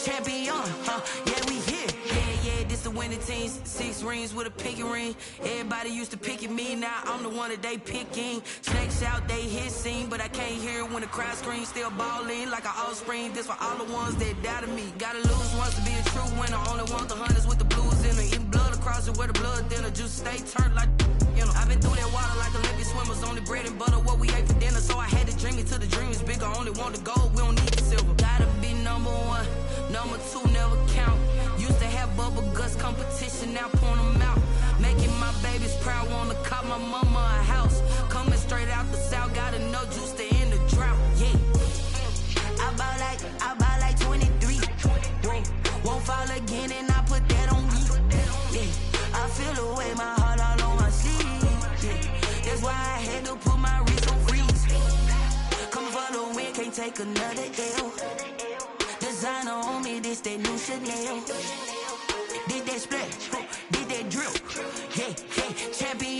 champion, yeah, we here. Yeah, this the winning teams. 6 rings with a pinky ring. Everybody used to pick at me, now I'm the one that they picking. Snakes out, they hit scene, but I can't hear it when the crowd screams. Still ballin' like an offspring. This for all the ones that doubted me. Gotta lose once to be a true winner. Only want the hunters with the blues in it. Eating blood across it where the blood thinner. Juice stay turned like, you know. I've been through that water like Olympic swimmers. Only bread and butter, what we ate for dinner. So I had to dream it till the dream is bigger. Only want the gold, we don't need the silver. Gotta be number 1, number 2 never count. Used to have bubble guts competition, now point them out. Making my babies proud, wanna cop my mama a house. Coming straight out the south, gotta know juice to end the drought. Yeah, I bought like 23. Whoa, won't fall again, and I put that on me. Yeah, I feel the way, my heart all on my sleeve. Yeah, that's why I had to put my wrist on freeze. Come for the win, can't take another L. Designer on me, this that new Chanel. Did that splash, did that drill. Yeah, champion,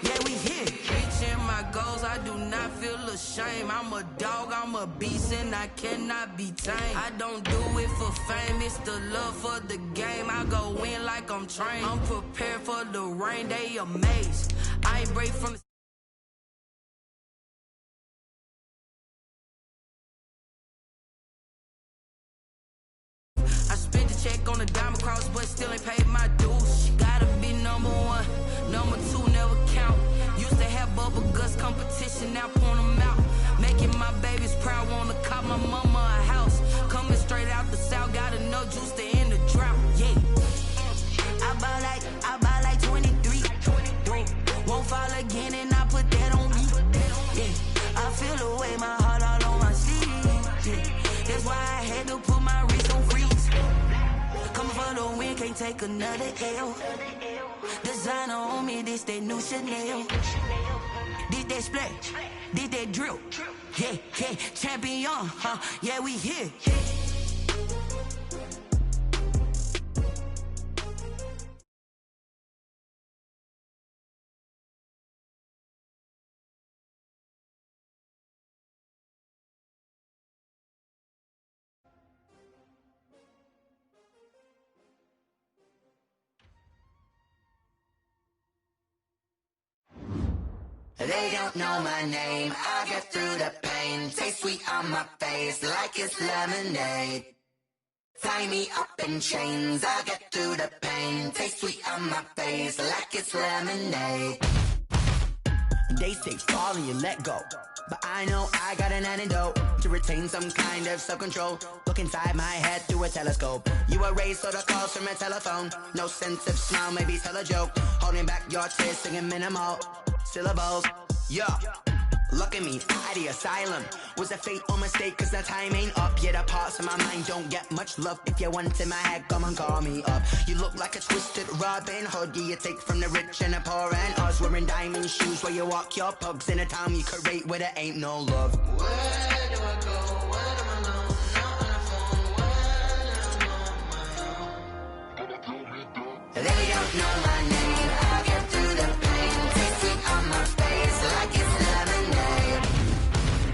yeah, we here. Reaching my goals, I do not feel ashamed. I'm a dog, I'm a beast, and I cannot be tamed. I don't do it for fame, it's the love for the game. I go in like I'm trained. I'm prepared for the rain, they amazed. I ain't break from I spent the check on the diamond cross, but still ain't paid my dues. Gotta be number 1, number 2 never count. Used to have bubble guts competition, now point them out. Making my babies proud, wanna cop my mama a house. Coming straight out the south, gotta know juice to end the drought. Yeah, I bought like 23. Whoa, won't fall again, and I put that on me. Yeah, I feel the way, my heart all on my sleeve. Yeah, that's why I had to put my wrist on freeze. Come for the win, can't take another L. Designer on me, this that new Chanel. Did that splash, did that drill. Yeah, champion, yeah, we here. They don't know my name, I get through the pain. Taste sweet on my face like it's lemonade. Tie me up in chains, I get through the pain. Taste sweet on my face like it's lemonade. They say fall and you let go, but I know I got an antidote to retain some kind of self-control. Look inside my head through a telescope. You erase all the calls from a telephone. No sense of smile, maybe tell a joke. Holding back your tears, singing minimal syllables. Yeah, look at me, out of the asylum. Was a fate or mistake, cause the time ain't up. Yeah, the parts of my mind don't get much love. If you want in my head, come and call me up. You look like a twisted Robin Hood. Yeah, you take from the rich and the poor and us. Wearing diamond shoes where you walk your pugs in a town you create where there ain't no love. Where do I go? Where am I alone? Not on the phone. When I'm on my own. They don't know my name. I get through the pain. Taste it on my face like it's lemonade.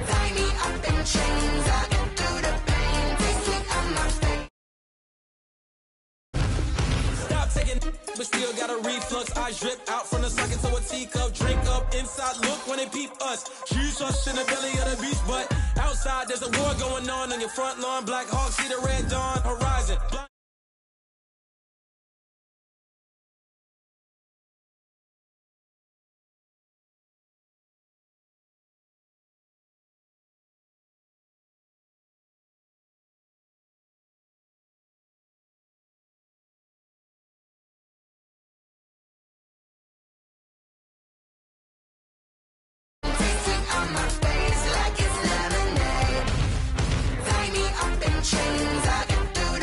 Tie me up in chains. I get through the pain. Taste it on my face. Stop taking, but still got a reflux. I drip out from the socket to a teacup. Drink up inside, look when they peep us. Huge us in the belly of the beach, but outside there's a war going on your front lawn. Black Hawk, see the red dawn horizon. Taste it on my face like it's lemonade. Tie me up in chains. I get through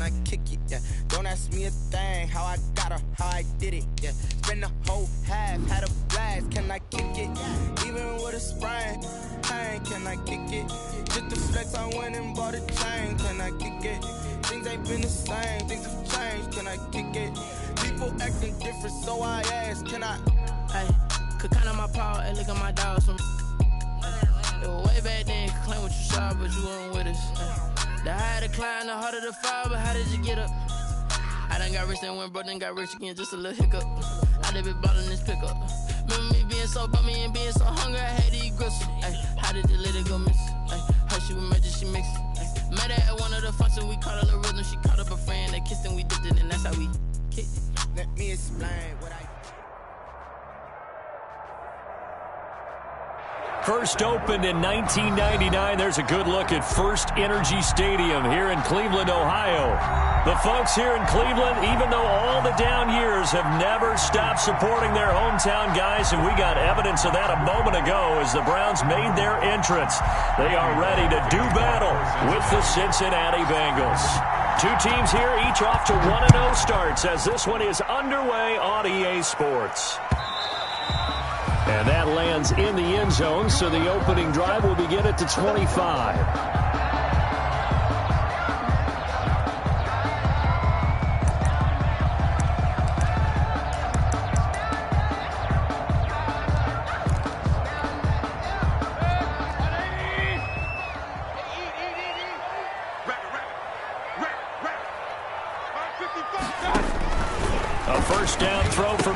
can I kick it? Yeah, don't ask me a thing, how I got her, how I did it. Yeah, spend the whole half, had a blast, can I kick it? Even with a sprain, pain, can I kick it? Just the flex, I went and bought a chain, can I kick it? Things ain't been the same, things have changed, can I kick it? People acting different, so I ask, can I? Hey, could count on my power, hey, look at my dogs from. It was way back then, could claim what you saw, but you weren't with us. The higher the climb, the harder the fall, but how did you get up? I done got rich and went broke, then got rich again, just a little hiccup. I done been ballin' this pickup. Remember me being so bummy and being so hungry, I had to eat gristle. Ay, how did the lady go miss? Ay, her she was magic, she mixed. Met her at one of the functions, we caught a little rhythm, she caught up a friend, they kissed and we dipped it, and that's how we kicked it. Let me explain what I... First opened in 1999. There's a good look at First Energy Stadium here in Cleveland, Ohio. The folks here in Cleveland, even though all the down years, have never stopped supporting their hometown guys, and we got evidence of that a moment ago as the Browns made their entrance. They are ready to do battle with the Cincinnati Bengals. Two teams here, each off to 1-0 starts as this one is underway on EA Sports. And that lands in the end zone, so the opening drive will begin at the 25.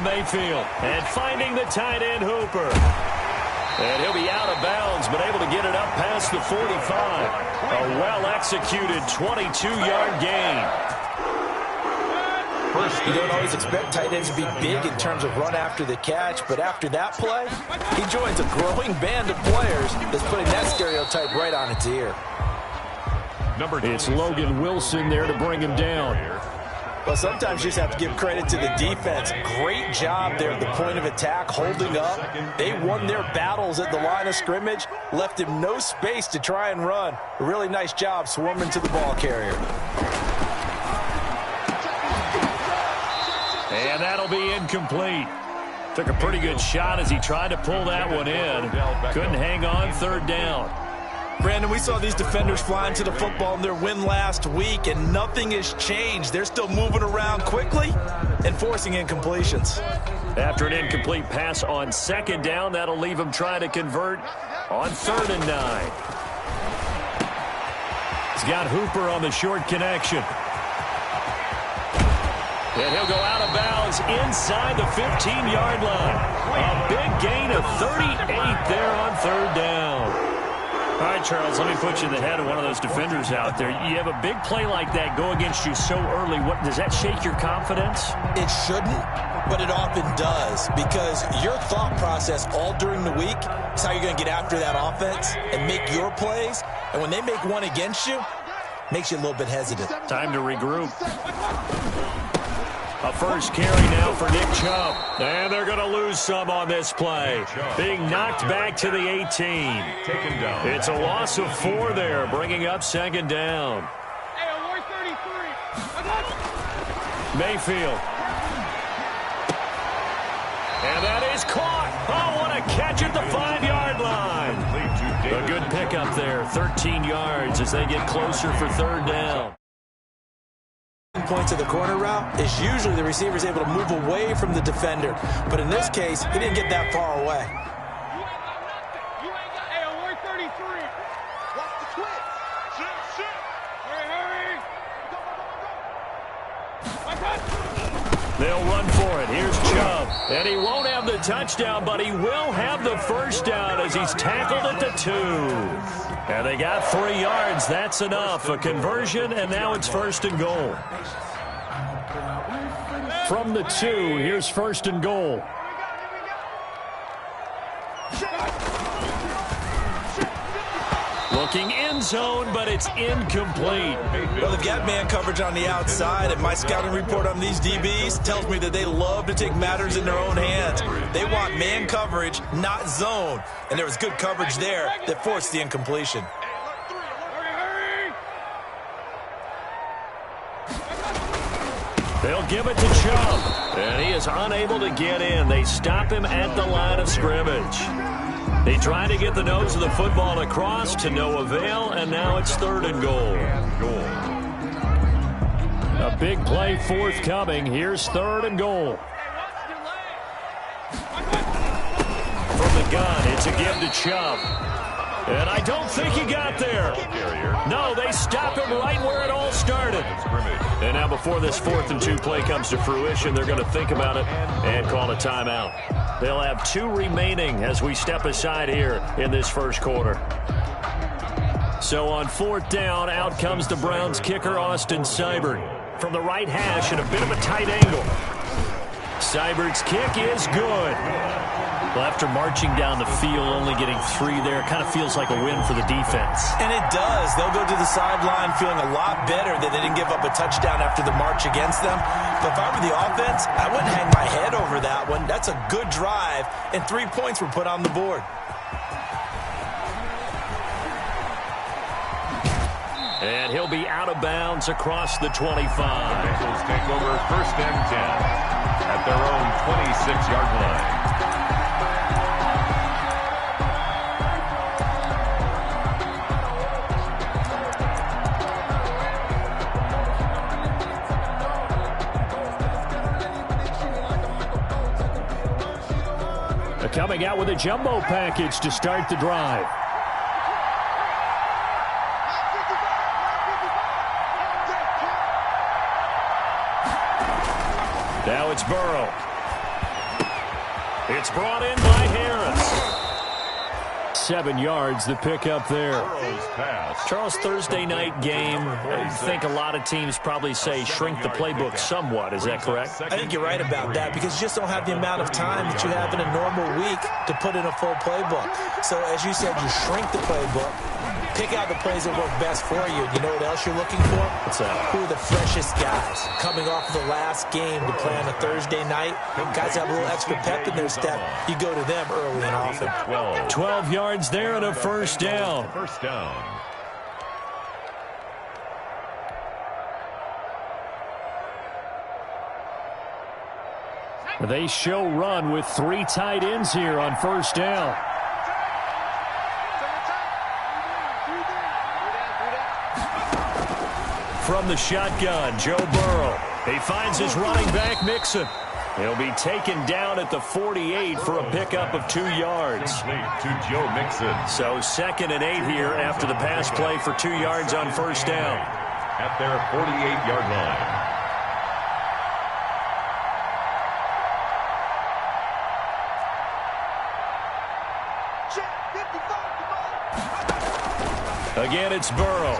Mayfield, and finding the tight end Hooper. And he'll be out of bounds, but able to get it up past the 45. A well-executed 22-yard gain. First, you don't always expect tight ends to be big in terms of run after the catch, but after that play, he joins a growing band of players that's putting that stereotype right on its ear. It's Logan Wilson there to bring him down. Well, sometimes you just have to give credit to the defense. Great job there at the point of attack, holding up. They won their battles at the line of scrimmage, left him no space to try and run. A really nice job swarming to the ball carrier. And that'll be incomplete. Took a pretty good shot as he tried to pull that one in. Couldn't hang on, third down. Brandon, we saw these defenders flying to the football in their win last week, and nothing has changed. They're still moving around quickly and forcing incompletions. After an incomplete pass on second down, that'll leave him trying to convert on 3rd and 9. He's got Hooper on the short connection. And he'll go out of bounds inside the 15-yard line. A big gain of 38 there on 3rd down. All right, Charles, let me put you in the head of one of those defenders out there. You have a big play like that go against you so early. What does that shake your confidence? It shouldn't, but it often does, because your thought process all during the week is how you're going to get after that offense and make your plays. And when they make one against you, it makes you a little bit hesitant. Time to regroup. A first carry now for Nick Chubb. And they're going to lose some on this play. Being knocked back to the 18. It's a loss of 4 there, bringing up 2nd down. Mayfield. And that is caught. Oh, what a catch at the 5-yard line. A good pickup there, 13 yards as they get closer for 3rd down. Point to the corner route is usually the receiver is able to move away from the defender, but in this case he didn't get that far away. They'll run for it. Here's Chubb, and he won't have the touchdown, but he will have the first down as he's tackled at the 2. And they got 3 yards. That's enough. A conversion, and now it's 1st and goal. From the 2, here's 1st and goal. Looking end zone, but it's incomplete. Well, they've got man coverage on the outside, and my scouting report on these DBs tells me that they love to take matters in their own hands. They want man coverage, not zone. And there was good coverage there that forced the incompletion. They'll give it to Chubb, and he is unable to get in. They stop him at the line of scrimmage. They try to get the nose of the football across to no avail, and now it's 3rd and goal. A big play forthcoming. Here's 3rd and goal. From the gun, it's a give to Chubb. And I don't think he got there. No, they stop him right where it all started. And now before this 4th and 2 play comes to fruition, they're going to think about it and call a timeout. They'll have 2 remaining as we step aside here in this first quarter. So on 4th down, out comes the Browns kicker, Austin Seibert. From the right hash at a bit of a tight angle. Seibert's kick is good. Well, after marching down the field, only getting 3 there, it kind of feels like a win for the defense. And it does. They'll go to the sideline feeling a lot better that they didn't give up a touchdown after the march against them. But if I were the offense, I wouldn't hang my head over that one. That's a good drive, and 3 points were put on the board. And he'll be out of bounds across the 25. Bengals take over 1st and 10 at their own 26-yard line. Coming out with a jumbo package to start the drive. Now it's Burrow. It's brought in by Harris. 7 yards, the pickup there. Charles, Thursday night game, I think a lot of teams probably say shrink the playbook somewhat. Is that correct? I think you're right about that because you just don't have the amount of time that you have in a normal week to put in a full playbook. So as you said, you shrink the playbook, pick out the plays that work best for you. You know what else you're looking for? What's that? Who are the freshest guys coming off of the last game to play on a Thursday night? Guys have a little extra pep in their step. You go to them early and often. 12 yards there and a 1st down. First down. They show run with 3 tight ends here on 1st down. From the shotgun, Joe Burrow. He finds his running back, Mixon. He'll be taken down at the 48 for a pickup of 2 yards. To Joe Mixon. So 2nd and 8 here after the pass play for 2 yards on 1st down. At their 48-yard line. Again, it's Burrow.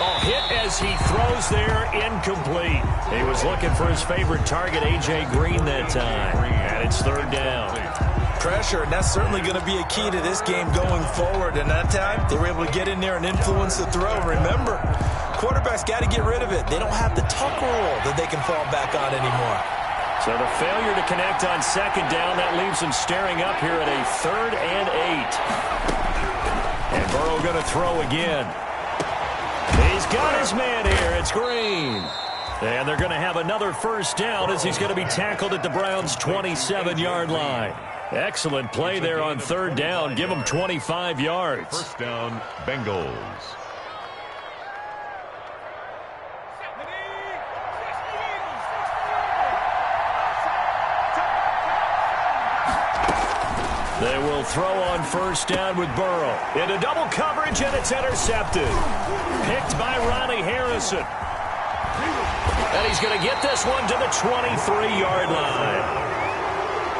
Oh, hit as he throws there, incomplete. He was looking for his favorite target, A.J. Green, that time. And it's 3rd down. Pressure, and that's certainly going to be a key to this game going forward. And that time, they were able to get in there and influence the throw. Remember, quarterbacks got to get rid of it. They don't have the tuck rule that they can fall back on anymore. So the failure to connect on 2nd down, that leaves him staring up here at a 3rd and 8. And Burrow going to throw again. He's got his man here. It's Green. And they're going to have another 1st down as he's going to be tackled at the Browns' 27-yard line. Excellent play there on 3rd down. Give them 25 yards. 1st down, Bengals. They will throw on 1st down with Burrow. Into double coverage, and it's intercepted. Picked by Ronnie Harrison. And he's going to get this one to the 23-yard line.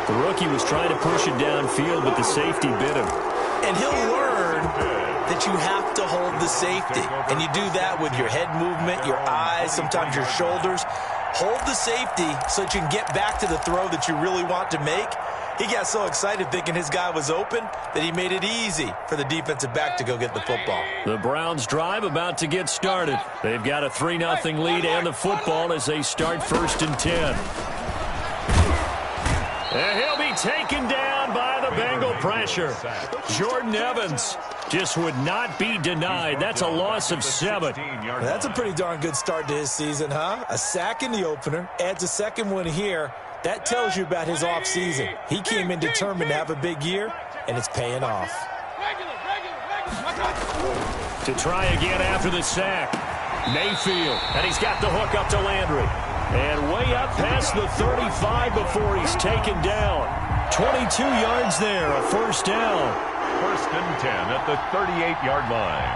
The rookie was trying to push it downfield, but the safety bit him. And he'll learn that you have to hold the safety. And you do that with your head movement, your eyes, sometimes your shoulders. Hold the safety so that you can get back to the throw that you really want to make. He got so excited thinking his guy was open that he made it easy for the defensive back to go get the football. The Browns drive about to get started. They've got a 3-0 lead and the football as they start 1st and 10. And he'll be taken down by the Bengal pressure. Jordan Evans just would not be denied. That's a loss of 7. That's a pretty darn good start to his season, huh? A sack in the opener, adds a second one here. That tells you about his offseason. He came in determined to have a big year, and it's paying off. To try again after the sack. Mayfield, and he's got the hook up to Landry. And way up past the 35 before he's taken down. 22 yards there, a first down. First and 10 at the 38-yard line.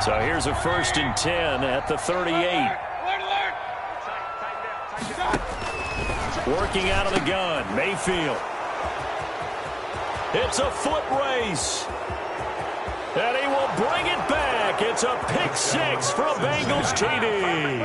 So here's a first and 10 at the 38. Working out of the gun, Mayfield. It's a foot race. And he will bring it back. It's a pick 6 for a Bengals TD.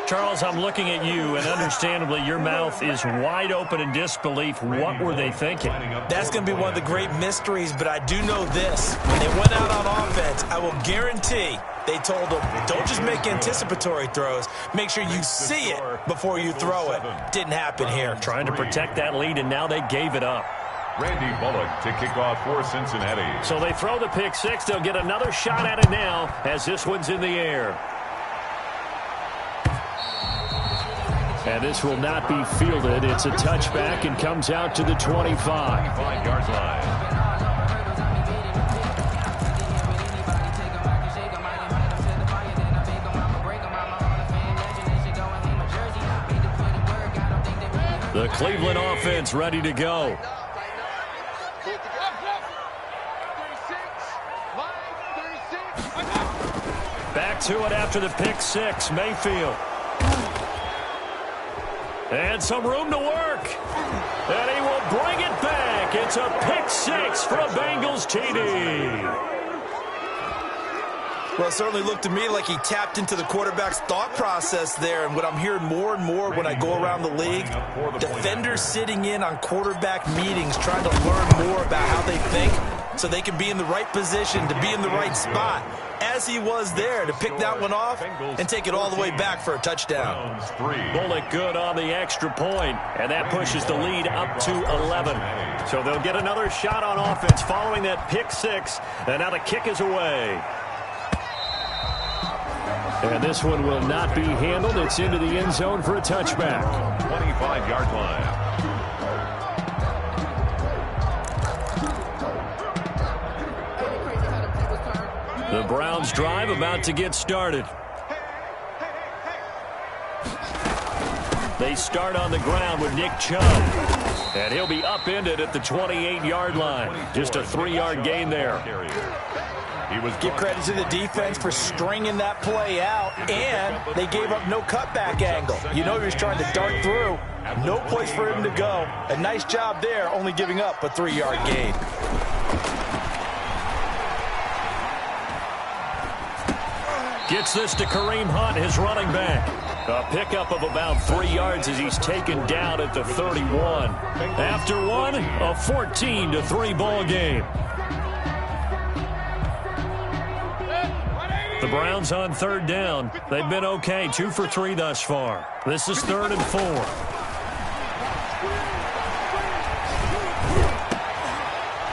Charles, I'm looking at you, and understandably, your mouth is wide open in disbelief. What were they thinking? That's going to be one of the great mysteries, but I do know this. When they went out on offense, I will guarantee they told them, don't just make anticipatory throws. Make sure you see it before you throw it. Didn't happen here. Trying to protect that lead, and now they gave it up. Randy Bullock to kick off for Cincinnati. So they throw the pick 6. They'll get another shot at it now as this one's in the air. And this will not be fielded. It's a touchback and comes out to the 25. 25-yard line. The Cleveland offense ready to go. Back to it after the pick 6, Mayfield. And some room to work. And he will bring it back. It's a pick 6 for a Bengals TD. Well, it certainly looked to me like he tapped into the quarterback's thought process there. And what I'm hearing more and more when I go around the league, defenders sitting in on quarterback meetings trying to learn more about how they think so they can be in the right position to be in the right spot, as he was there to pick that one off and take it all the way back for a touchdown. Bullock good on the extra point, and that pushes the lead up to 11. So they'll get another shot on offense following that pick 6, and now the kick is away. And this one will not be handled. It's into the end zone for a touchback. 25-yard line. The Browns drive about to get started. They start on the ground with Nick Chubb. And he'll be upended at the 28-yard line. Just a 3-yard gain there. Give credit to the defense for stringing that play out, and they gave up no cutback angle. You know he was trying to dart through. No place for him to go. A nice job there, only giving up a 3-yard gain. Gets this to Kareem Hunt, his running back. A pickup of about 3 yards as he's taken down at the 31. After one, a 14-3 ball game. The Browns on third down. They've been okay, 2 for 3 thus far. This is 3rd and 4.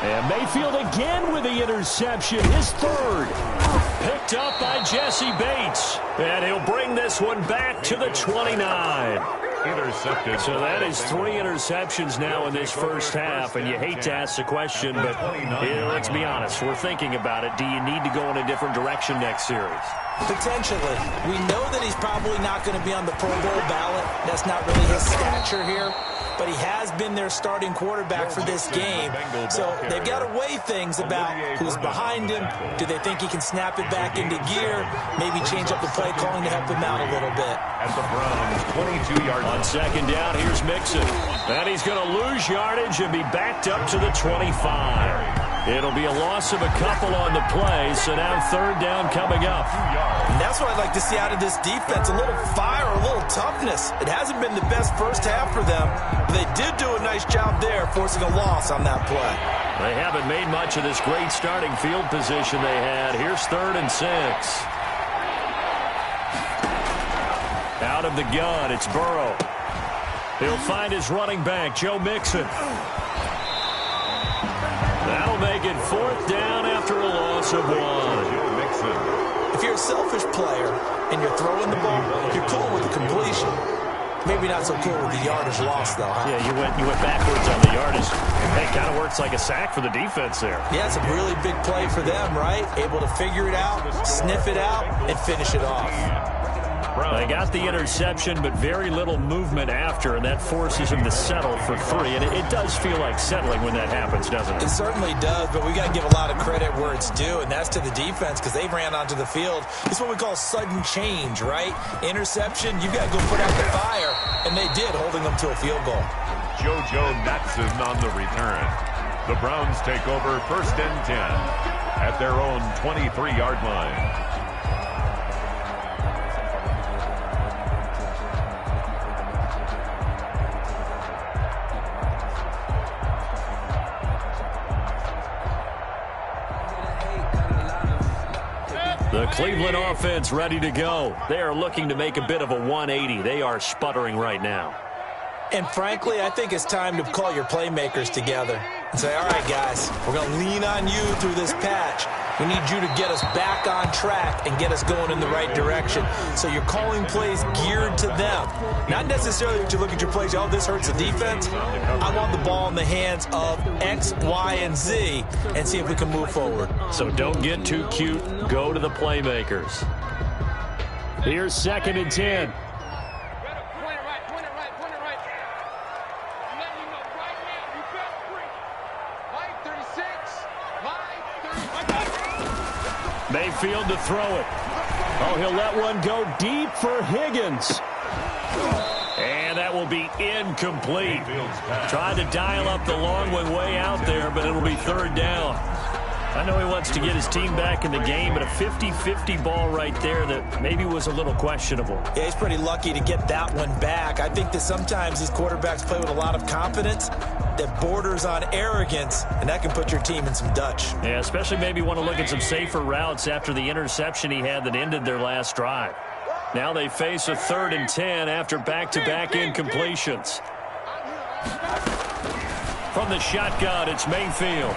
And Mayfield again with the interception, his 3rd. Picked up by Jesse Bates. And he'll bring this one back to the 29. Intercepted. So that is 3 interceptions now in this first half, and you hate to ask the question, but let's be honest, we're thinking about it. Do you need to go in a different direction next series? Potentially. We know that he's probably not going to be on the Pro Bowl ballot. That's not really his stature here. But he has been their starting quarterback for this game. So they've got to weigh things about who's behind him. Do they think he can snap it back into gear? Maybe change up the play calling to help him out a little bit. At the Browns, 22-yard line. On second down, here's Mixon. And he's going to lose yardage and be backed up to the 25. It'll be a loss of a couple on the play, so now 3rd down coming up. And that's what I'd like to see out of this defense, a little fire, a little toughness. It hasn't been the best first half for them, but they did do a nice job there forcing a loss on that play. They haven't made much of this great starting field position they had. Here's 3rd and 6. Out of the gun, it's Burrow. He'll find his running back, Joe Mixon. That'll make it 4th down after a loss of 1. If you're a selfish player and you're throwing the ball, you're cool with the completion. Maybe not so cool with the yardage loss, though, huh? Yeah, you went backwards on the yardage. Hey, kind of works like a sack for the defense there. Yeah, it's a really big play for them, right? Able to figure it out, sniff it out, and finish it off. They got the interception, but very little movement after, and that forces him to settle for 3. And it does feel like settling when that happens, doesn't it? It certainly does, but we got to give a lot of credit where it's due, and that's to the defense because they ran onto the field. It's what we call sudden change, right? Interception, you got to go put out the fire, and they did, holding them to a field goal. JoJo Natson on the return. The Browns take over 1st and 10 at their own 23-yard line. The Cleveland offense ready to go. They are looking to make a bit of a 180. They are sputtering right now. And frankly, I think it's time to call your playmakers together and say, all right, guys, we're going to lean on you through this patch. We need you to get us back on track and get us going in the right direction. So you're calling plays geared to them. Not necessarily that you look at your plays, oh, this hurts the defense. I want the ball in the hands of X, Y, and Z and see if we can move forward. So don't get too cute. Go to the playmakers. Here's 2nd and 10. Mayfield to throw it. Oh, he'll let one go deep for Higgins. And that will be incomplete. Tried to dial up the long one way out there, but it'll be 3rd down. I know he wants to get his team back in the game, but a 50-50 ball right there that maybe was a little questionable. Yeah, he's pretty lucky to get that one back. I think that sometimes these quarterbacks play with a lot of confidence that borders on arrogance, and that can put your team in some Dutch. Yeah, especially maybe want to look at some safer routes after the interception he had that ended their last drive. Now they face a 3rd and 10 after back-to-back incompletions. From the shotgun, it's Mayfield.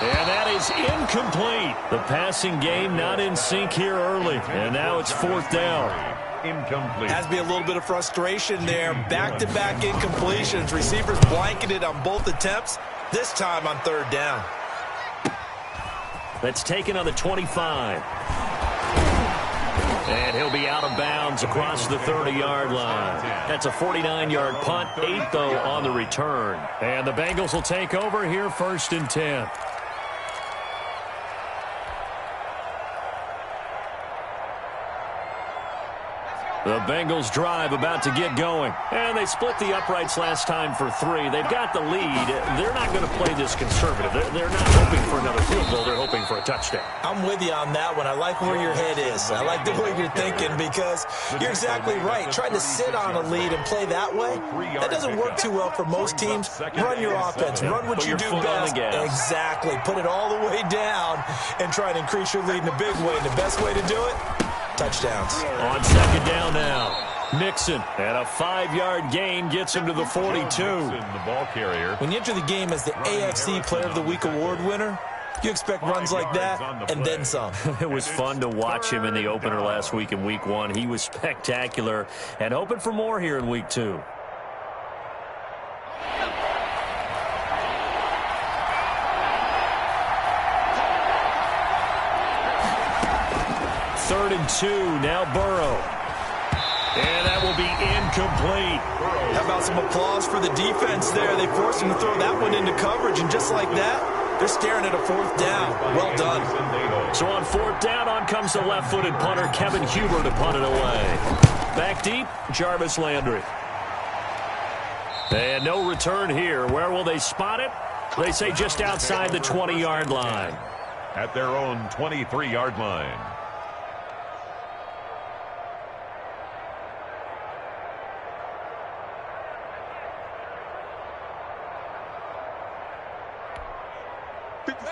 And that is incomplete. The passing game not in sync here early. And now it's 4th down. Incomplete. Has to be a little bit of frustration there. Back-to-back incompletions. Receivers blanketed on both attempts. This time on 3rd down. That's taken on the 25. And he'll be out of bounds across the 30-yard line. That's a 49-yard punt. 8, though, on the return. And the Bengals will take over here 1st and 10. The Bengals drive about to get going. And they split the uprights last time for 3. They've got the lead. They're not going to play this conservative. They're not hoping for another field goal. They're hoping for a touchdown. I'm with you on that one. I like where your head is. I like the way you're thinking because you're exactly right. Trying to sit on a lead and play that way, that doesn't work too well for most teams. Run your offense. Run what you do best. Exactly. Put it all the way down and try to increase your lead in a big way. And the best way to do it? Touchdowns. On 2nd down now. Mixon and a 5-yard gain gets him to the 42. The ball carrier. When you enter the game as the AFC Player of the Week award winner, you expect runs like that and then some. It was fun to watch him in the opener last week in Week 1. He was spectacular and hoping for more here in Week 2. Third and 2, now Burrow. And that will be incomplete. How about some applause for the defense there? They forced him to throw that one into coverage, and just like that, they're staring at a 4th down. Well done. So on 4th down, on comes the left-footed punter, Kevin Huber, to punt it away. Back deep, Jarvis Landry. And no return here. Where will they spot it? They say just outside the 20-yard line. At their own 23-yard line.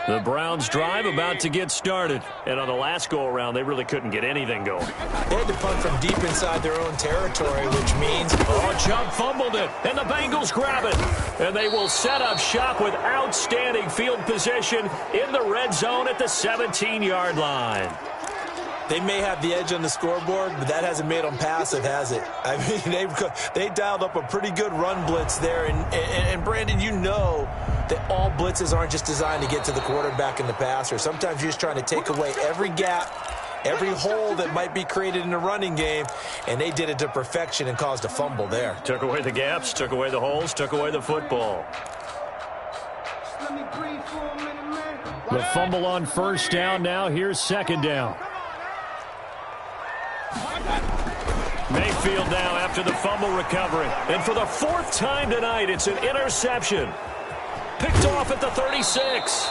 The Browns drive about to get started. And on the last go-around, they really couldn't get anything going. They had to punt from deep inside their own territory, which means... Oh, Chubb fumbled it, and the Bengals grab it. And they will set up shop with outstanding field position in the red zone at the 17-yard line. They may have the edge on the scoreboard, but that hasn't made them passive, has it? I mean, they dialed up a pretty good run blitz there. And Brandon, you know that all blitzes aren't just designed to get to the quarterback and the passer. Sometimes you're just trying to take away every gap, every hole that might be created in the running game, and they did it to perfection and caused a fumble there. Took away the gaps, took away the holes, took away the football. The fumble on first down now. Here's second down. Mayfield now after the fumble recovery. And for the fourth time tonight, it's an interception. Picked off at the 36.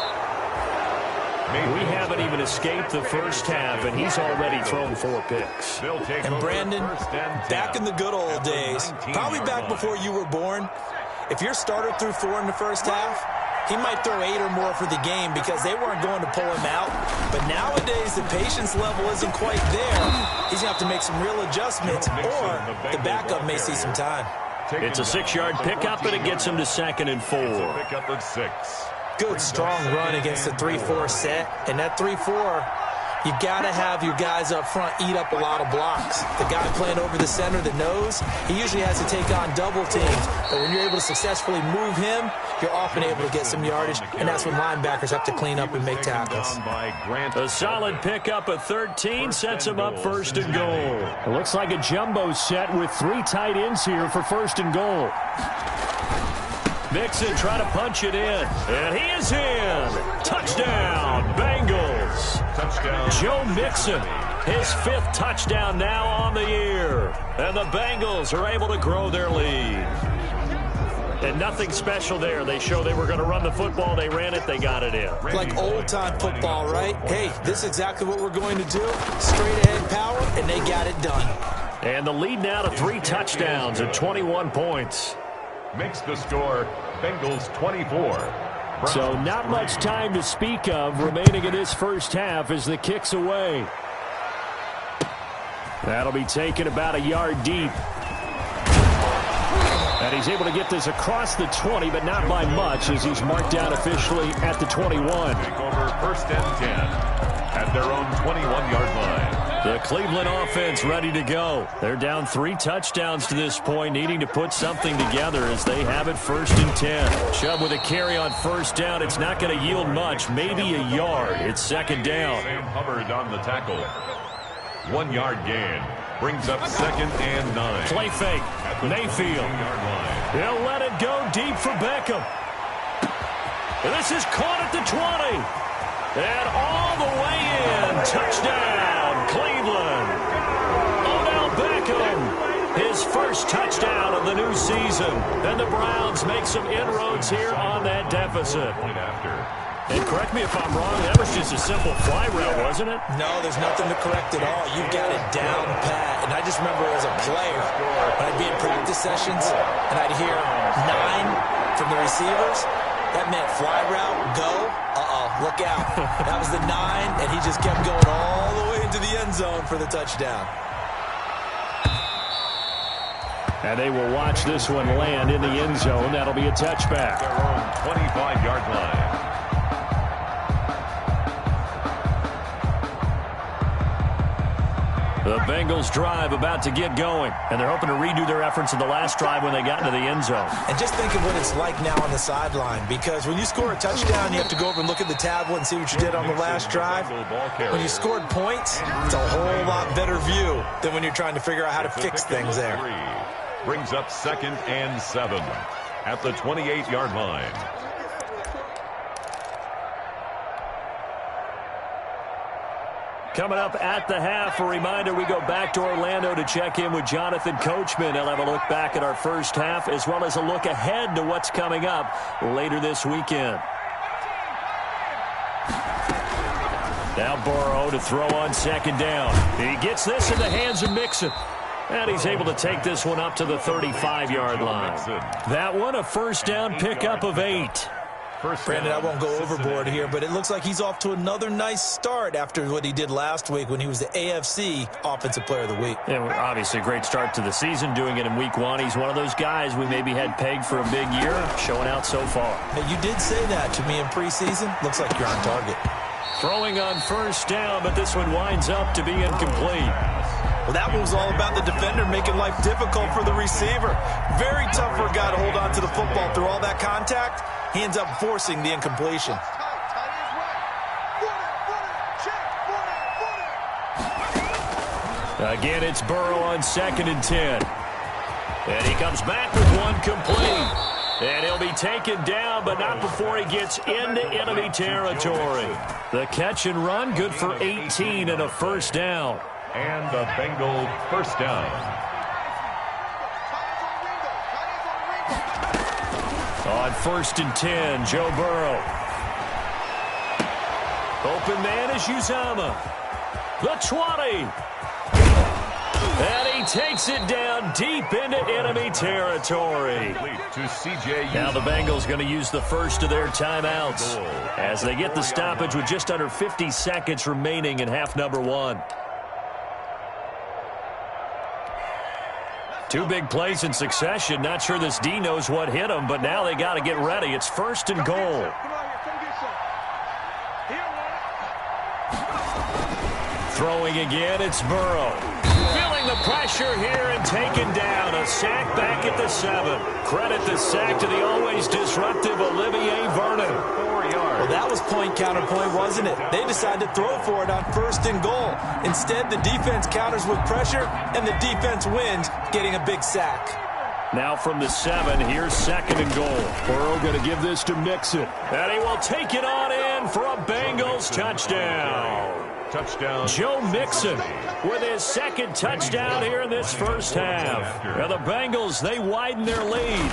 We haven't even escaped the first half, and he's already thrown 4 picks. And Brandon, back in the good old days, probably back before you were born, if your starter threw 4 in the first half, he might throw 8 or more for the game because they weren't going to pull him out. But nowadays, the patience level isn't quite there. He's going to have to make some real adjustments, or the backup may see some time. It's a 6-yard pickup, and it gets him to 2nd and 4. Pickup at 6. Good, strong run against the 3-4 set. And that 3-4, you got to have your guys up front eat up a lot of blocks. The guy playing over the center that knows, he usually has to take on double teams. But when you're able to successfully move him, you're often able to get some yardage, and that's when linebackers have to clean up and make tackles. A solid pickup of 13 sets him up 1st and goal. It looks like a jumbo set with 3 tight ends here for 1st and goal. Mixon trying to punch it in, and he is in. Touchdown, Bengals. Touchdown. Joe Mixon, his 5th touchdown now on the year. And the Bengals are able to grow their lead. And nothing special there. They show they were going to run the football. They ran it. They got it in. Like old-time football, right? Hey, this is exactly what we're going to do. Straight-ahead power, and they got it done. And the lead now to 3 touchdowns at 21 points. Makes the score Bengals 24. So not much time to speak of remaining in this first half as the kick's away. That'll be taken about a yard deep. And he's able to get this across the 20, but not by much as he's marked down officially at the 21. Take over 1st and 10 at their own 21-yard line. The Cleveland offense ready to go. They're down 3 touchdowns to this point, needing to put something together as they have it 1st and 10. Chubb with a carry on 1st down. It's not going to yield much, maybe a yard. It's 2nd down. Sam Hubbard on the tackle. 1-yard gain. Brings up 2nd and 9. Play fake. Mayfield. He'll let it go deep for Beckham. This is caught at the 20. And all the way in. Touchdown, Cleveland. Odell Beckham, his 1st touchdown of the new season. And the Browns make some inroads here on that deficit. And correct me if I'm wrong, that was just a simple fly route, wasn't it? No, there's nothing to correct at all. You've got it down pat. And I just remember as a player, when I'd be in practice sessions and I'd hear 9 from the receivers, that meant fly route, go, look out. That was the 9, and he just kept going all the way into the end zone for the touchdown. And they will watch this one land in the end zone. That'll be a touchback. Their own 25-yard line. The Bengals drive about to get going, and they're hoping to redo their efforts in the last drive when they got into the end zone. And just think of what it's like now on the sideline, because when you score a touchdown, you have to go over and look at the tablet and see what you did on the last drive. When you scored points, it's a whole lot better view than when you're trying to figure out how to fix things there. Brings up 2nd and 7 at the 28-yard line. Coming up at the half, a reminder, we go back to Orlando to check in with Jonathan Coachman. He'll have a look back at our first half as well as a look ahead to what's coming up later this weekend. Now Burrow to throw on 2nd down. He gets this in the hands of Mixon. And he's able to take this one up to the 35-yard line. That one a 1st down pickup of 8. First Brandon, I down, won't go overboard Cincinnati. here, but it looks like he's off to another nice start after what he did last week when he was the AFC Offensive Player of the Week. Yeah, obviously a great start to the season, doing it in week 1. He's one of those guys we maybe had pegged for a big year, showing out so far. Hey, you did say that to me in preseason. Looks like you're on target. Throwing on first down, but this one winds up to be incomplete. Well, that one was all about the defender making life difficult for the receiver. Very tough for a guy to hold on to the football through all that contact. He ends up forcing the incompletion. Again, it's Burrow on 2nd and 10. And he comes back with one complete. And he'll be taken down, but not before he gets into enemy territory. The catch and run, good for 18 and a first down. And a Bengal first down. On 1st and 10, Joe Burrow. Open man is Uzama. The 20. And he takes it down deep into enemy territory. Now the Bengals going to use the first of their timeouts as they get the stoppage with just under 50 seconds remaining in half number 1. 2 big plays in succession. Not sure this D knows what hit him, but now they got to get ready. It's 1st and goal. Throwing again, it's Burrow. Feeling the pressure here and taken down. A sack back at the 7. Credit the sack to the always disruptive Olivier Vernon. 4 yards. Well, that was point counterpoint, wasn't it? They decided to throw for it on 1st and goal. Instead, the defense counters with pressure, and the defense wins, getting a big sack. Now from the 7, here's 2nd and goal. Burrow going to give this to Mixon. And he will take it on in for a Bengals touchdown. Touchdown. Joe Mixon with his 2nd touchdown here in this first half. And the Bengals, they widen their lead.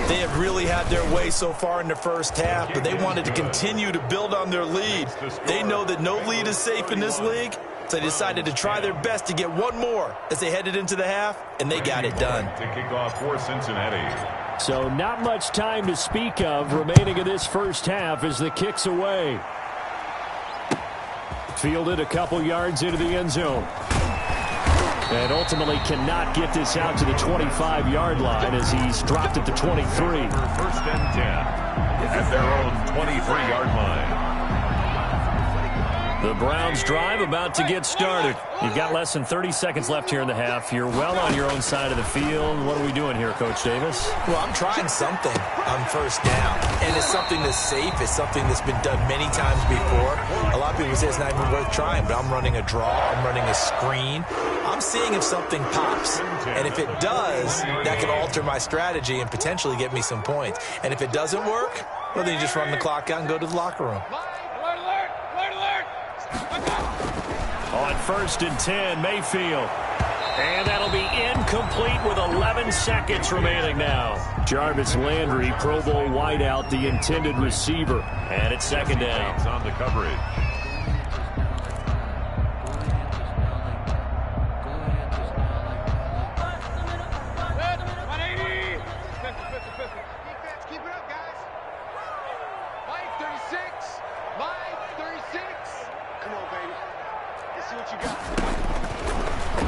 They have really had their way so far in the first half, but they wanted to continue to build on their lead. They know that no lead is safe in this league, so they decided to try their best to get one more as they headed into the half, and they got it done. To kick off for Cincinnati. So not much time to speak of remaining in this first half as the kick's away. Fielded a couple yards into the end zone. And ultimately cannot get this out to the 25-yard line as he's dropped at the 23. 1st and 10 at their own 23-yard line. The Browns drive about to get started. You've got less than 30 seconds left here in the half. You're well on your own side of the field. What are we doing here, Coach Davis? Well, I'm trying something on 1st down, and it's something that's safe. It's something that's been done many times before. A lot of people say it's not even worth trying, but I'm running a draw. I'm running a screen. I'm seeing if something pops, and if it does, that can alter my strategy and potentially get me some points. And if it doesn't work, well, then you just run the clock out and go to the locker room. On 1st and 10, Mayfield. And that'll be incomplete with 11 seconds remaining now. Jarvis Landry, Pro Bowl wideout, the intended receiver. And it's 2nd down. It's on the coverage.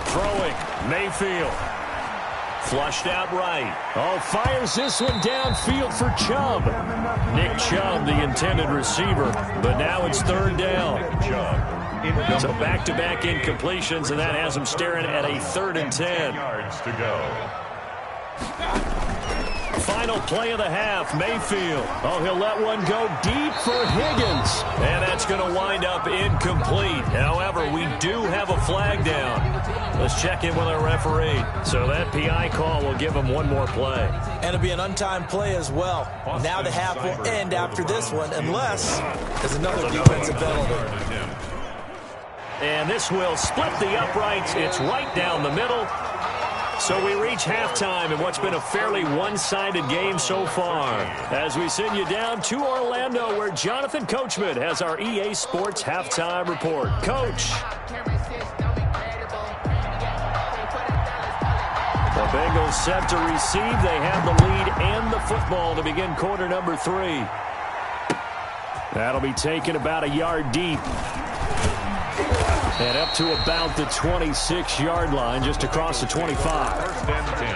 Throwing, Mayfield. Flushed out right. Oh, fires this one downfield for Chubb. Nick Chubb, the intended receiver. But now it's 3rd down. So back-to-back incompletions, and that has him staring at a 3rd and 10. Yards to go. Final play of the half, Mayfield. Oh, he'll let one go deep for Higgins. And that's going to wind up incomplete. However, we do have a flag down. Let's check in with our referee. So that PI call will give him one more play. And it'll be an untimed play as well. Now the half will end after this one, unless there's another defensive penalty. And this will split the uprights. It's right down the middle. So we reach halftime in what's been a fairly one-sided game so far. As we send you down to Orlando, where Jonathan Coachman has our EA Sports Halftime Report. Coach. The Bengals set to receive. They have the lead and the football to begin quarter number 3. That'll be taken about a yard deep. And up to about the 26-yard line, just across the 25. First and 10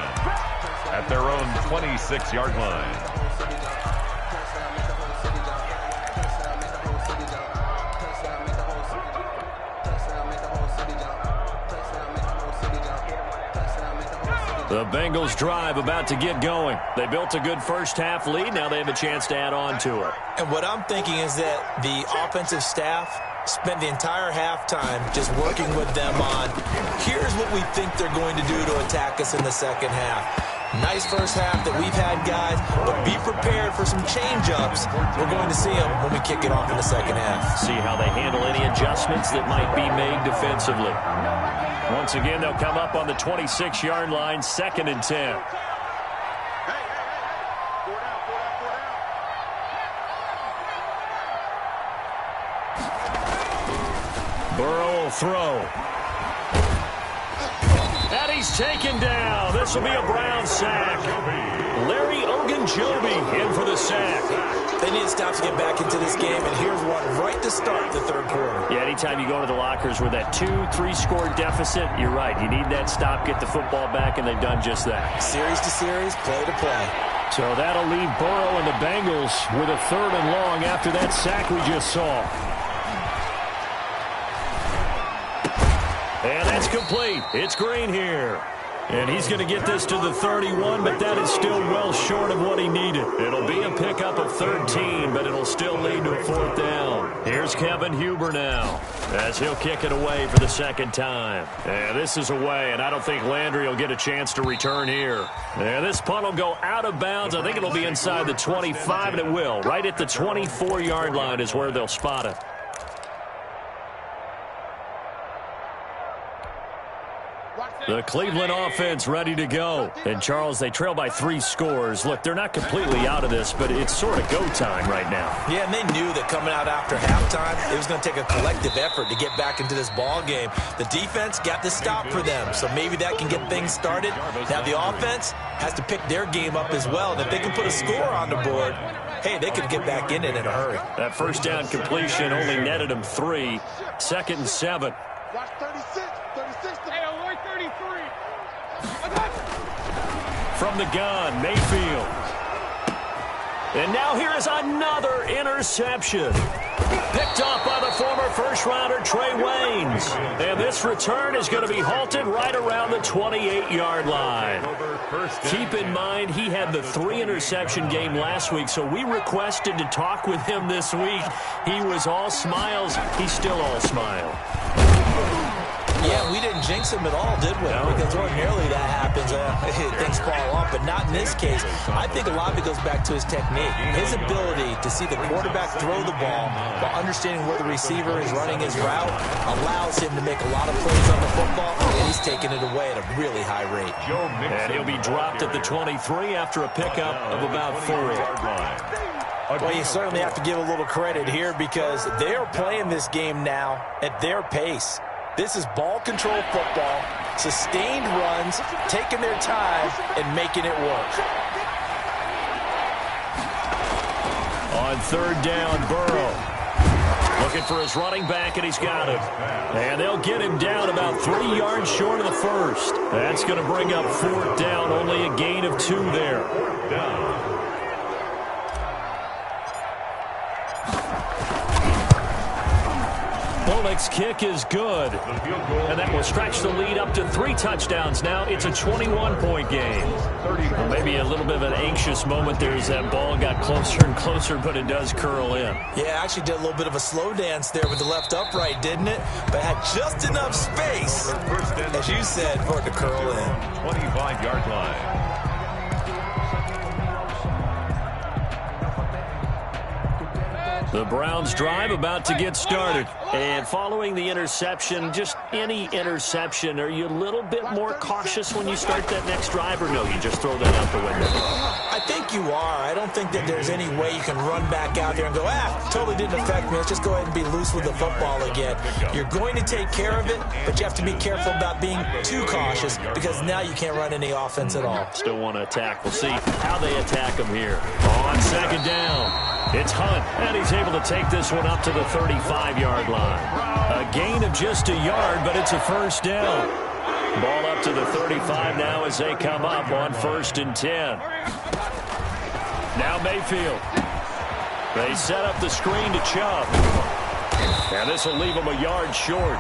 at their own 26-yard line. The Bengals drive about to get going. They built a good first-half lead. Now they have a chance to add on to it. And what I'm thinking is that the offensive staff spent the entire halftime just working with them on, here's what we think they're going to do to attack us in the second half. Nice first half that we've had, guys, but be prepared for some change-ups. We're going to see them when we kick it off in the second half. See how they handle any adjustments that might be made defensively. Once again, they'll come up on the 26-yard line, 2nd and 10. Burrow will throw. And he's taken down. This will be a Brown sack. Larry Ogunjobi in for the sack. They need to stop to get back into this game, and here's one right to start the third quarter. Yeah, anytime you go to the lockers with that 2-3 score deficit, you're right. You need that stop, get the football back, and they've done just that. Series to series, play to play. So that'll leave Burrow and the Bengals with a 3rd and long after that sack we just saw. And that's complete. It's Green here. And he's going to get this to the 31, but that is still well short of what he needed. It'll be a pickup of 13, but it'll still lead to a 4th down. Here's Kevin Huber now, as he'll kick it away for the 2nd time. And this is away, and I don't think Landry will get a chance to return here. And this punt will go out of bounds. I think it'll be inside the 25, and it will. Right at the 24-yard line is where they'll spot it. The Cleveland offense ready to go. And, Charles, they trail by 3 scores. Look, they're not completely out of this, but it's sort of go time right now. Yeah, and they knew that coming out after halftime, it was going to take a collective effort to get back into this ball game. The defense got the stop for them, so maybe that can get things started. Now the offense has to pick their game up as well. And if they can put a score on the board, hey, they could get back in it in a hurry. That first down completion only netted them 3. 2nd and 7. Watch 36. Hey, alert 33. From the gun, Mayfield. And now here is another interception. Picked off by the former first-rounder Trey Waynes. And this return is going to be halted right around the 28-yard line. Keep in mind, he had the 3-interception game last week, so we requested to talk with him this week. He was all smiles. He's still all smile. Yeah, we didn't jinx him at all, did we? No. Because ordinarily that happens. Things fall off, but not in this case. I think a lot of it goes back to his technique. His ability to see the quarterback throw the ball while understanding where the receiver is running his route allows him to make a lot of plays on the football, and he's taking it away at a really high rate. And he'll be dropped at the 23 after a pickup of about 4. Well, you certainly have to give a little credit here because they are playing this game now at their pace. This is ball control football, sustained runs, taking their time, and making it work. On 3rd down, Burrow. Looking for his running back, and he's got him. And they'll get him down about 3 yards short of the first. That's going to bring up 4th down, only a gain of 2 there. Bullock's kick is good. And that will stretch the lead up to 3 touchdowns. Now it's a 21-point game. Well, maybe a little bit of an anxious moment there as that ball got closer and closer, but it does curl in. Yeah, actually did a little bit of a slow dance there with the left upright, didn't it? But had just enough space, as you said, for it to curl in. 25-yard line. The Browns drive about to get started. And following the interception, just any interception, are you a little bit more cautious when you start that next drive, or no, you just throw that out the window? I think you are. I don't think that there's any way you can run back out there and go, totally didn't affect me. Let's just go ahead and be loose with the football again. You're going to take care of it, but you have to be careful about being too cautious because now you can't run any offense at all. Still want to attack. We'll see how they attack him here. On second down, it's Hunt, and he's able to take this one up to the 35-yard line. A gain of just a yard, but it's a first down. Ball up to the 35 now as they come up on 1st and 10. Now Mayfield. They set up the screen to Chubb. And this will leave him a yard short.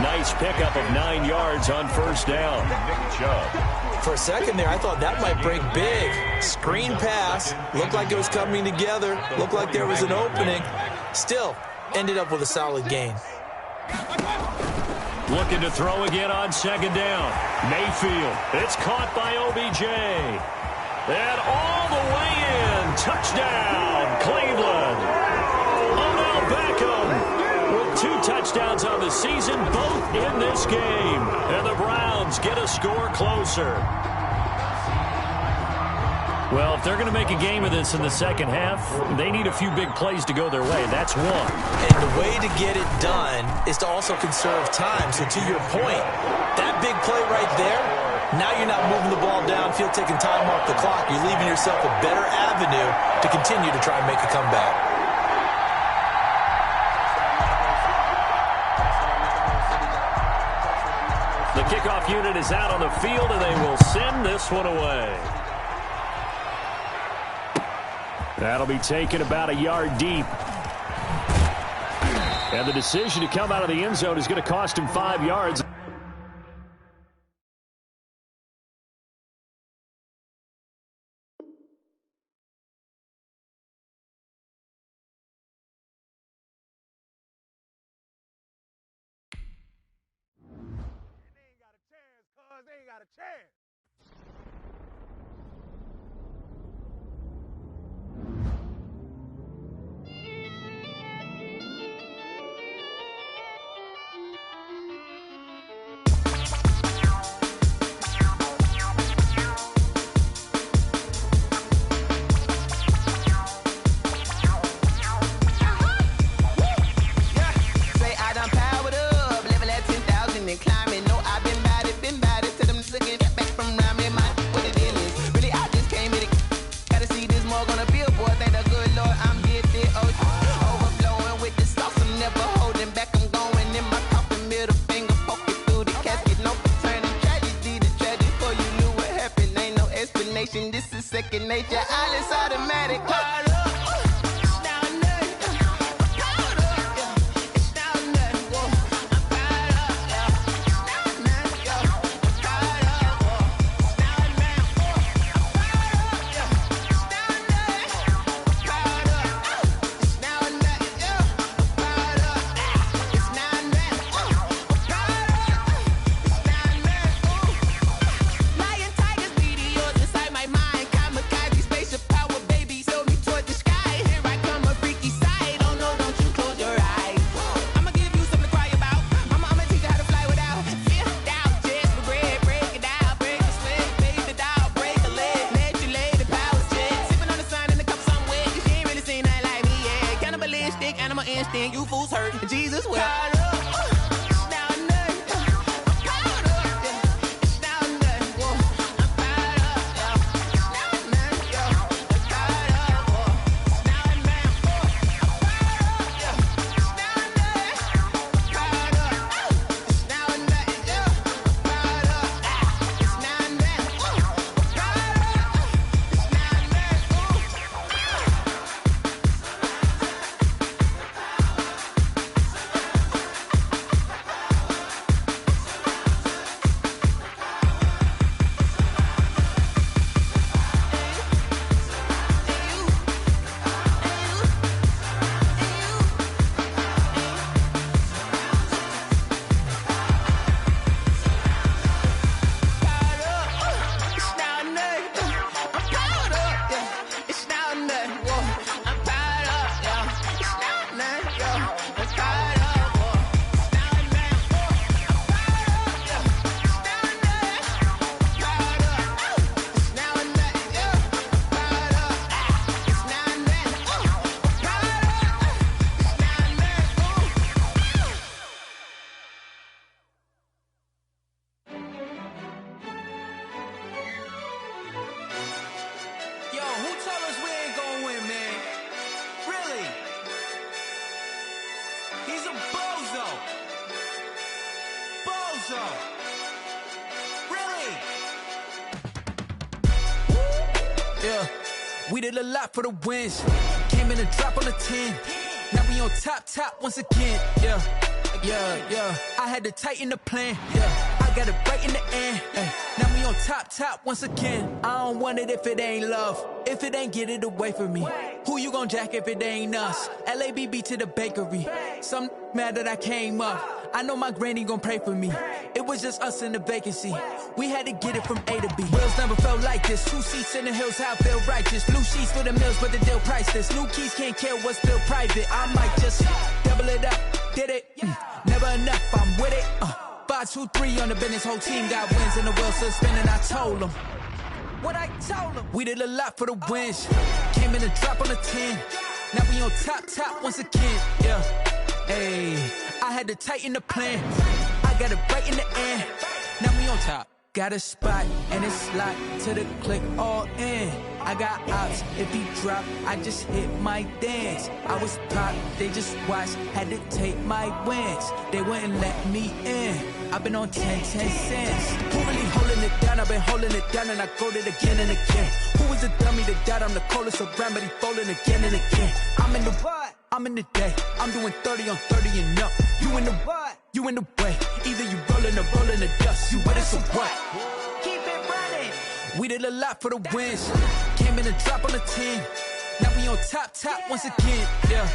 Nice pickup of 9 yards on 1st down. Nick Chubb. For a second there, I thought that might break big. Screen pass. Looked like it was coming together. Looked like there was an opening. Still, ended up with a solid gain. Looking to throw again on 2nd down. Mayfield. It's caught by OBJ. And all the way in. Touchdown, Cleveland. Odell Beckham with 2 touchdowns on the season, both in this game. And the Browns get a score closer. Well, if they're going to make a game of this in the second half, they need a few big plays to go their way. That's one. And the way to get it done is to also conserve time. So to your point, that big play right there, now you're not moving the ball downfield, taking time off the clock. You're leaving yourself a better avenue to continue to try and make a comeback. The kickoff unit is out on the field, and they will send this one away. That'll be taken about a yard deep. And the decision to come out of the end zone is going to cost him 5 yards. They ain't got a chance. This is second nature, all is automatic. You fools hurt. Jesus will. so. Really? Yeah, we did a lot for the wins. Came in a drop on the 10. Now we on top once again. Yeah. I had to tighten the plan. Yeah, I got it right in the end. Now we on top once again. I don't want it if it ain't love. If it ain't, get it away from me. Who you gon' jack if it ain't us? LABB to the bakery. Some mad that I came up. I know my granny gon' pray for me. It was just us in the vacancy. We had to get it from A to B. Wheels never felt like this. 2 seats in the hills, how I feel righteous. Blue sheets for the mills, but the deal priceless. New keys can't care what's still private. I might just double it up. Did it? Never enough, I'm with it. 5, 2, 3 on the business. Whole team got wins and the wheels still spinning. I told them what I told them. We did a lot for the wins. Came in a drop on the 10. Now we on top once again. Yeah. Hey, I had to tighten the plan. I got it right in the end. Now we on top. Got a spot and it's locked to the click all in. I got ops, if he drop, I just hit my dance. I was pop, they just watched, had to take my wins. They wouldn't let me in. I've been on 10 cents. Who really holding it down? I've been holding it down and I go it again and again. Who was a dummy to doubt? I'm the coldest around, but he folding again and again. I'm in the what? I'm in the day. I'm doing 30 on 30 and up. You in the what? You in the way. Either you rolling or rolling the dust. You with us or what? Keep it running. We did a lot for the wins. Came in a drop on the 10. Now we on top once again. Yeah.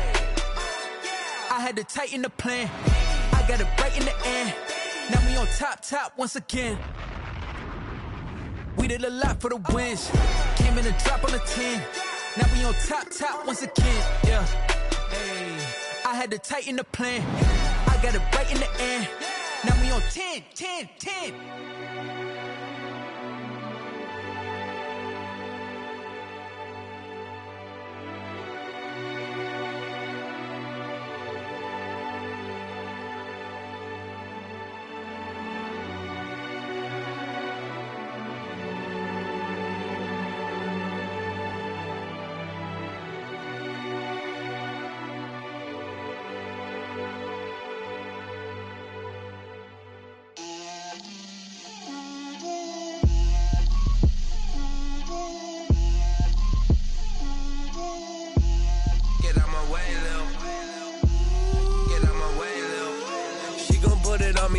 I had to tighten the plan. I got it right in the end. Now we on top once again. We did a lot for the wins. Came in a drop on the 10. Now we on top once again. Yeah. Hey, I had to tighten the plan. I got it right in the end. Now we on 10.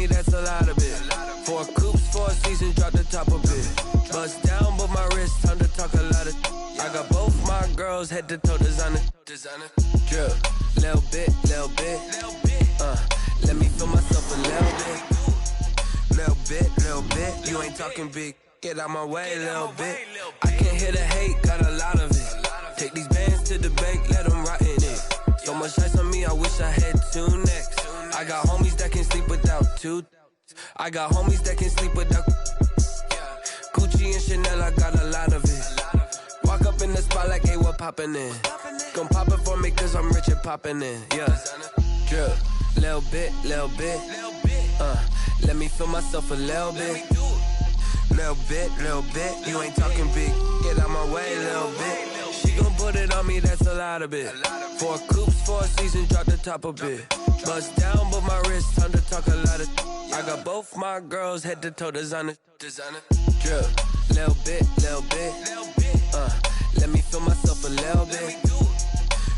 That's a lot of it. 4 coops, 4 seasons, drop the top of it. Bust down, but my wrist, time to talk a lot of. I got both my girls head to toe designer. Drip, little bit. Let me feel myself a little bit. You ain't talking big. Get out my way, little bit. I can't hear the hate, got a lot of it. Take these bands to the bank, let them rot in it. So much ice on me, I wish I had 2 necks. I got homies that can sleep without 2. I got homies that can sleep without Gucci and Chanel, I got a lot of it. Walk up in the spot like, hey, what poppin' in? Gon' pop it for me cause I'm rich and poppin' in. Yeah, drip, little bit. Let me feel myself a little bit. Little bit. You ain't talking big. Get out my way, little bit. She gon' put it on me, that's a lot of it. 4 coops, 4 seasons, drop the top a bit. Bust down, but my wrist, time to talk a lot of. I got both my girls head to toe designer. Drip, little bit. Let me feel myself a little bit.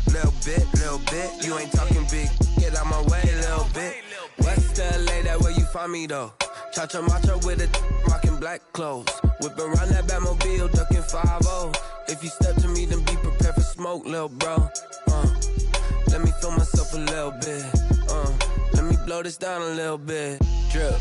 Little bit. You ain't talking big. Get out my way, little bit. West LA, that where you find me though. Cha-cha matcha with a rockin' black clothes. Whip around that Batmobile, ducking 5-0. If you step to me, then be prepared for smoke, lil' bro. Let me feel myself a little bit. Let me blow this down a little bit. Drip.